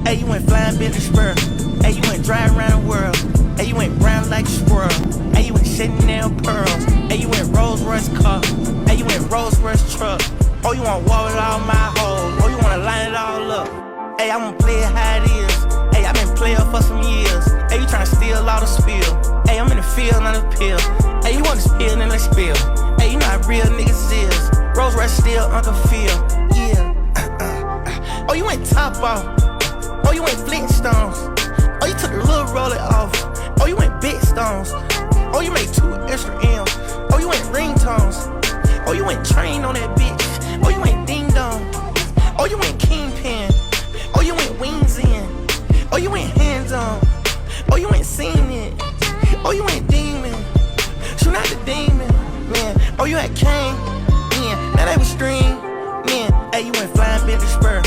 Hey, you went flying Bentley spur. Hey, you went driving around the world. Hey, you went brown like a squirrel. Hey, you went Chanel pearls. Hey, you went Rolls Royce car. Hey, you went Rolls Royce truck. Oh, you wanna walk with all my hoes. Oh, you wanna line it all up. Hey, I wanna play it how it is. Hey, I been playing for some years. Hey, you tryna steal all the spill. Hey, I'm in the field, not a pill. Hey, you wanna spill, then let's spill. Hey, you know how real niggas is. Rolls Royce still Uncle Phil. Yeah. Oh, you went top off. Oh, you went Flintstones. Oh, you took the little roller off. Oh, you went big stones. Oh, you made 2 extra M's. Oh, you went ringtones. Oh, you went train on that bitch. Oh, you went ding dong. Oh, you went kingpin. Oh, you went wings in. Oh, you went hands on. Oh, you went seen it. Oh, you went demon. Shoot out the demon, man. Oh, you had Kane, man. Now they was stream, man. Hey, you went flying Bentley spur.